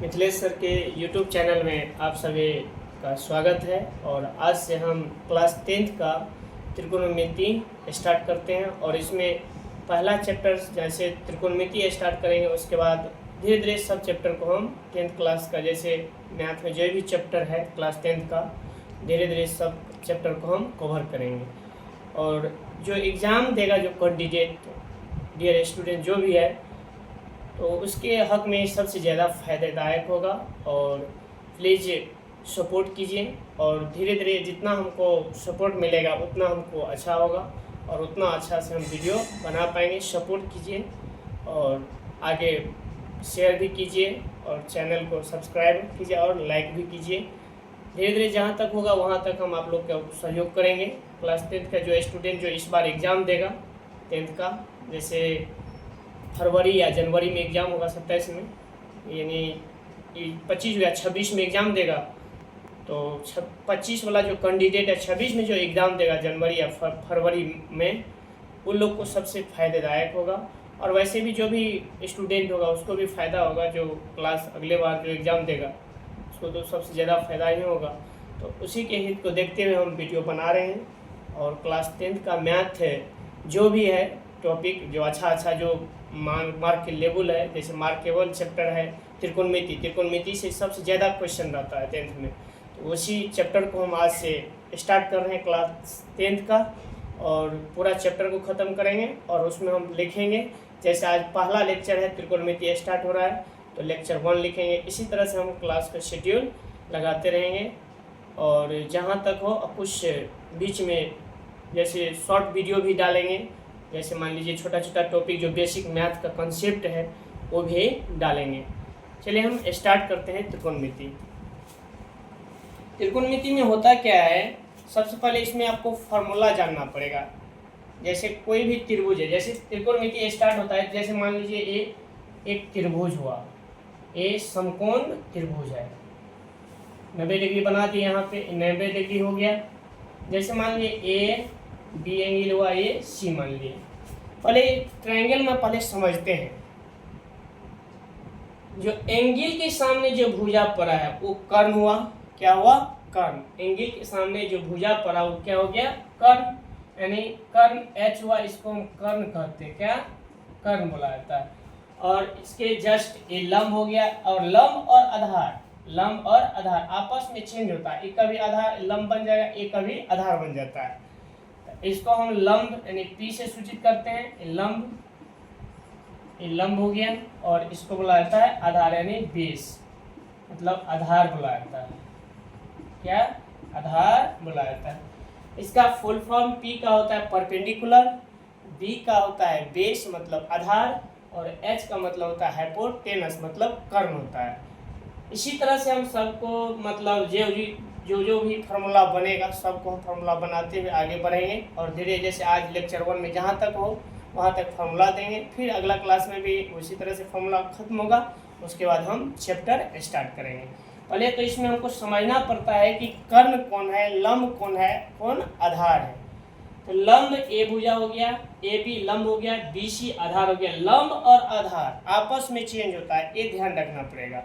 Mithilesh sir के YouTube channel में आप सभी का स्वागत है। और आज से हम क्लास 10th का त्रिकोणमिति स्टार्ट करते हैं। और इसमें पहला चैप्टर जैसे त्रिकोणमिति स्टार्ट करेंगे, उसके बाद धीरे धीरे सब चैप्टर को हम 10th क्लास का, जैसे मैथ में जो भी चैप्टर है क्लास 10th का, धीरे धीरे सब चैप्टर को हम कवर करेंगे। और जो एग्ज़ाम देगा, जो कैंडिडेट डियर स्टूडेंट जो भी है, तो उसके हक में सबसे ज़्यादा फ़ायदेदायक होगा। और प्लीज़ सपोर्ट कीजिए, और धीरे धीरे जितना हमको सपोर्ट मिलेगा उतना हमको अच्छा होगा और उतना अच्छा से हम वीडियो बना पाएंगे। सपोर्ट कीजिए और आगे शेयर भी कीजिए और चैनल को सब्सक्राइब कीजिए और लाइक भी कीजिए। धीरे धीरे जहाँ तक होगा वहाँ तक हम आप लोग का सहयोग करेंगे। क्लास 10th का जो स्टूडेंट जो इस बार एग्ज़ाम देगा 10th का, जैसे फरवरी या जनवरी में एग्ज़ाम होगा 27 में, यानी 25 या 26 में एग्ज़ाम देगा, तो 25 वाला जो कैंडिडेट है 26 में जो एग्ज़ाम देगा जनवरी या फरवरी में, उन लोग को सबसे फ़ायदेदायक होगा। और वैसे भी जो भी स्टूडेंट होगा उसको भी फ़ायदा होगा, जो क्लास अगले बार जो एग्ज़ाम देगा उसको तो सबसे ज़्यादा फ़ायदा ही होगा। तो उसी के हित को देखते हुए हम वीडियो बना रहे हैं। और क्लास 10th का मैथ है, जो भी है टॉपिक, जो अच्छा जो मार्क के लेवल है, जैसे मार्केबल चैप्टर है त्रिकोणमिति से सबसे ज़्यादा क्वेश्चन रहता है 10th में, तो उसी चैप्टर को हम आज से स्टार्ट कर रहे हैं क्लास 10th का। और पूरा चैप्टर को ख़त्म करेंगे और उसमें हम लिखेंगे, जैसे आज पहला लेक्चर है त्रिकोणमिति स्टार्ट हो रहा है तो लेक्चर 1 लिखेंगे। इसी तरह से हम क्लास का शेड्यूल लगाते रहेंगे। और जहाँ तक हो कुछ बीच में जैसे शॉर्ट वीडियो भी डालेंगे, जैसे मान लीजिए छोटा टॉपिक जो बेसिक मैथ का कंसेप्ट है वो भी डालेंगे। चलिए हम स्टार्ट करते हैं त्रिकोणमिति। त्रिकोणमिति में होता क्या है, सबसे पहले इसमें आपको फार्मूला जानना पड़ेगा। जैसे कोई भी त्रिभुज है, जैसे त्रिकोणमिति स्टार्ट होता है, जैसे मान लीजिए एक त्रिभुज हुआ, ए समकोण त्रिभुज है, 90 डिग्री बना दिए, यहाँ पे 90 डिग्री हो गया। जैसे मान लीजिए ए बी एंगल हुआ, ये सी मान लिए। पहले ट्रायंगल में पहले समझते हैं, जो एंगल के सामने जो भुजा पड़ा है वो कर्ण हुआ। क्या हुआ? कर्ण। एंगल के सामने जो भुजा पड़ा वो क्या हो गया? कर्ण, यानी कर्ण एच हुआ, इसको हम कर्ण कहते हैं। क्या? कर्ण बोला जाता है। और इसके जस्ट ये लंब हो गया, और लंब और आधार आपस में चेंज होता है, एक कभी आधार लंब बन जाएगा, एक कभी आधार बन जाता है। इसको हम लंब यानी पी से सूचित करते हैं। ये लंब हो गया, और इसको बोला जाता है आधार, यानी बेस, मतलब आधार बोला जाता है। क्या? आधार बोला जाता है। इसका फुल फॉर्म पी का होता है परपेंडिकुलर, बी का होता है बेस मतलब आधार, और एच का मतलब होता है हाइपोटेनस मतलब कर्ण होता है। इसी तरह से हम सबको मतलब जो भी फार्मूला बनेगा सबको हम फार्मूला बनाते हुए आगे बढ़ेंगे। और धीरे जैसे आज लेक्चर 1 में जहाँ तक हो वहाँ तक फार्मूला देंगे, फिर अगला क्लास में भी उसी तरह से फार्मूला खत्म होगा, उसके बाद हम चैप्टर स्टार्ट करेंगे। पहले तो इसमें हमको समझना पड़ता है कि कर्ण कौन है, लंब कौन है, कौन आधार है। तो लंब ए भुजा हो गया, ए बी लंब हो गया, बी सी आधार हो गया। लंब और आधार आपस में चेंज होता है, ये ध्यान रखना पड़ेगा।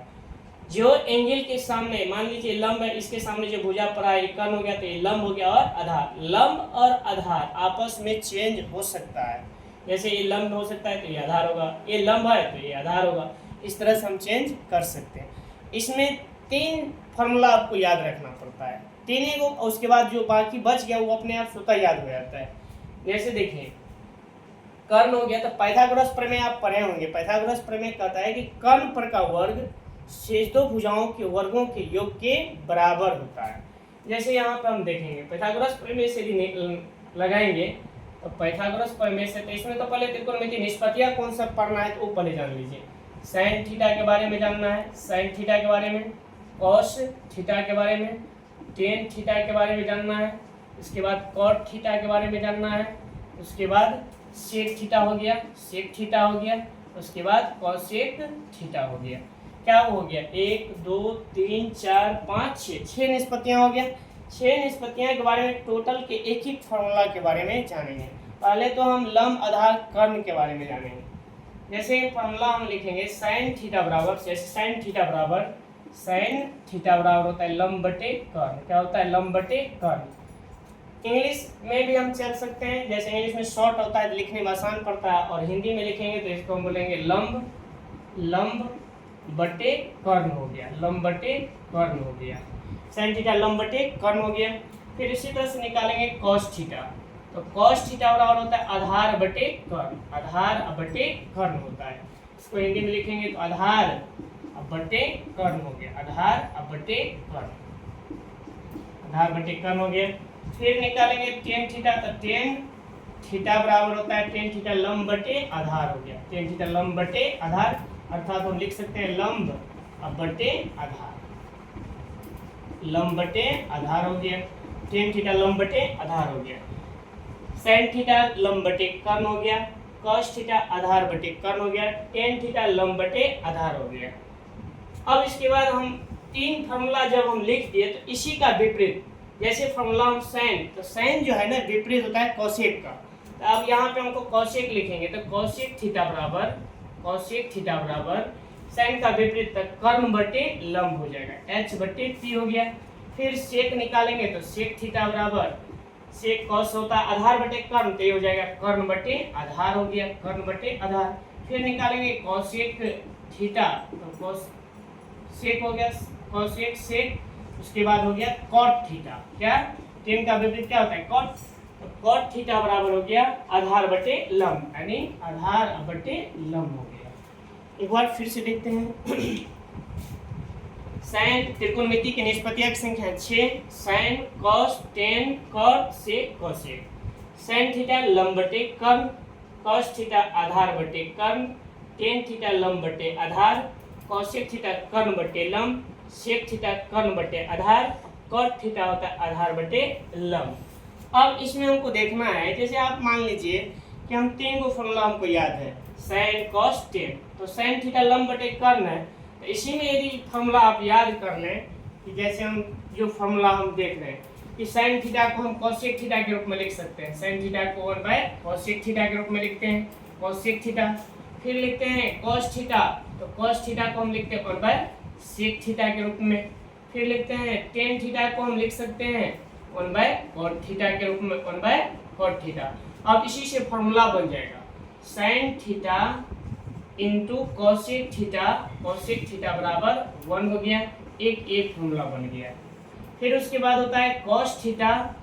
जो एंगल के सामने मान लीजिए लंब है, इसके सामने जो भुजा पड़ा है कर्ण हो गया, तो ये लंब हो गया और आधार। लंब और आधार आपस में चेंज हो सकता है, जैसे ये लंब हो सकता है तो ये आधार होगा, ये लंब है तो ये आधार होगा। इस तरह से हम चेंज कर सकते हैं। इसमें 3 फार्मूला आपको याद रखना पड़ता है, 3 ही को, उसके बाद जो बाकी बच गया वो अपने आप स्वतः याद हो जाता है। जैसे देखिए कर्ण हो गया, तो पाइथागोरस प्रमेय आप पढ़े होंगे। पाइथागोरस प्रमेय कहता है कि कर्ण पर का वर्ग शेष दो भुजाओं के वर्गों के योग के बराबर होता है। जैसे यहाँ पे हम देखेंगे पाइथागोरस प्रमेय से भी लगाएंगे, तो पाइथागोरस प्रमेय से, तो इसमें तो पहले त्रिकोणमिति निष्पत्तियाँ कौन सा पढ़ना है तो वो पहले जान लीजिए। साइन थीटा के बारे में जानना है, साइन थीटा के बारे में, कॉस थीटा के बारे में, टेन थीटा के बारे में जानना है, उसके बाद कॉट थीटा के बारे में जानना है, उसके बाद सेक थीटा हो गया, सेक थीटा हो गया, उसके बाद कॉसेक थीटा हो गया। क्या हो गया? 1 2 3 4 5 6 निष्पत्तियाँ हो गया। 6 निष्पत्तियाँ के बारे में टोटल के एक फार्मूला के बारे में जानेंगे। पहले तो हम लंब आधार कर्ण के बारे में जानेंगे। जैसे फॉर्मूला हम लिखेंगे साइन थीटा बराबर, जैसे साइन थीटा बराबर होता है लंब बटे कर्ण। क्या होता है? लंब बटे कर्ण। इंग्लिश में भी हम चल सकते हैं, जैसे इंग्लिश में शॉर्ट होता है लिखने में आसान पड़ता है, और हिंदी में लिखेंगे तो इसको हम बोलेंगे लंब बटे कर्ण हो गया, लंब बटे कर्ण हो गया। साइन थीटा लंब बटे कर्ण हो गया। फिर इसी तरह से निकालेंगे कॉस थीटा, तो कॉस थीटा बराबर होता है आधार बटे कर्ण, आधार बटे कर्ण होता है। इसको हिंदी में लिखेंगे तो आधार बटे कर्ण हो गया, आधार बटे कर्ण, आधार बटे कर्ण हो गया। फिर निकालेंगे टेन थीटा, तो टेन थीटा बराबर होता है टेन थीटा लंब बटे आधार हो गया, टेन थीटा लंब बटे आधार, अर्थात हम लिख सकते हैं लंब बटे आधार, लंब बटे आधार हो गया। टेन थीटा लंब बटे आधार हो गया। साइन थीटा लंब बटे कर्ण हो गया, कॉस थीटा आधार बटे कर्ण हो गया, टेन थीटा लंब बटे आधार हो गया। अब इसके बाद हम तीन फॉर्मूला जब हम लिख दिए तो इसी का विपरीत, जैसे फॉर्मूला हम साइन, तो साइन जो है ना विपरीत होता है कोसेक का। तो अब यहाँ पे हमको कोसेक लिखेंगे, तो कोसेक थीटा बराबर साइन का विपरीत तक कर्ण बटे लंब हो जाएगा, h बटे p हो गया। फिर सेक निकालेंगे तो सेक थीटा बराबर सेक कॉस होता है आधार बटे कर्ण, तो ये हो जाएगा कर्ण बटे आधार हो गया, कर्ण बटे आधार। फिर निकालेंगे कॉसेक थीटा, तो कॉस सेक हो गया कॉसेक सेक, उसके बाद हो गया कॉट थीटा। क्या? टेन का विपरीत क्या होता है? कॉट। तो कॉट थीटा बराबर हो गया आधार बटे लंब, यानी आधार बटे लंब हो गया। एक बार फिर से देखते हैं। साइन त्रिकोणमिति की निष्पत्तियां संख्या 6, sine cos tan cot sec cosec. Sine theta लंब बटे कर्ण, कॉस थीटा आधार बटे कर्ण, टेन थीटा लंब बटे आधार, कॉसेक थीटा कर्ण बटे लंब, सेक थीटा कर्ण बटे आधार, कॉट थीटा होता है आधार बटे लंब। अब इसमें हमको देखना है, जैसे आप मान लीजिए कि हम तीन को फॉर्मूला हमको याद है, साइन कॉस टेन, तो साइन थीटा लंब बटे कर्ण है, तो इसी में यदि फॉर्मूला आप याद कर लें कि जैसे हम जो फॉर्मूला हम देख रहे हैं कि साइन थीटा को हम कॉसेक थीटा के रूप में लिख सकते हैं, साइन थीटा को 1 बाय कॉसेक थीटा के रूप में लिखते हैं, कॉसेक थीटा। फिर लिखते हैं कॉस थीटा, तो कॉस थीटा को हम लिखते हैं 1 बाय सेक थीटा के रूप में। फिर लिखते हैं टेन थीटा को हम लिख सकते हैं 1 बाय कॉट थीटा के रूप में, 1 बाय कॉट थीटा। अब इसी से फॉर्मूला बन जाएगा sign theta into cosec theta बराबर 1 हो गया, एक फॉर्मूला बन गया। फिर उसके बाद होता है cos theta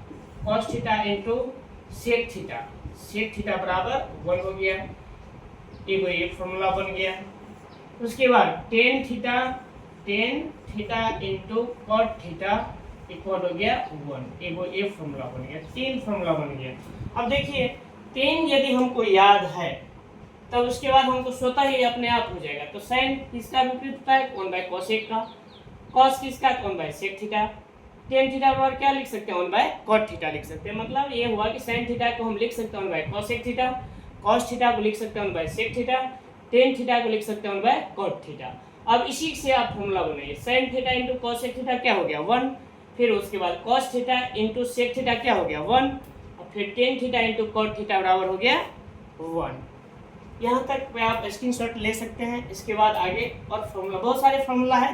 into sec theta बराबर 1 हो गया, एक फॉर्मूला बन गया। उसके बाद tan theta into cot theta equal हो गया 1, एक फॉर्मूला बन गया, 3 फॉर्मूला बन गया। अब देखिए 3 यदि हमको याद है तब उसके बाद हमको स्वतः ही अपने आप हो जाएगा। तो साइन किसका विपरीत होता है? 1 बाय कोसेक का। कॉस किसका? 1 by sec theta. Tan theta बराबर क्या लिख सकते हैं? 1 बाय कॉट थीटा लिख सकते हैं। मतलब ये हुआ कि साइन थीटा को हम लिख सकते हैं 1 by cosec theta, cos theta को लिख सकते हैं 1 by sec theta, tan theta को लिख सकते हैं 1 बाय कॉट थीटा। अब इसी से आप फॉर्मूला बनाइए, sine theta into cosec theta क्या हो गया? 1। फिर उसके बाद cos theta into sec theta क्या हो गया? 1। और फिर tan theta into cot theta बराबर हो गया 1। यहाँ तक पे आप स्क्रीनशॉट ले सकते हैं। इसके बाद आगे और फॉर्मूला, बहुत सारे फॉर्मूला है।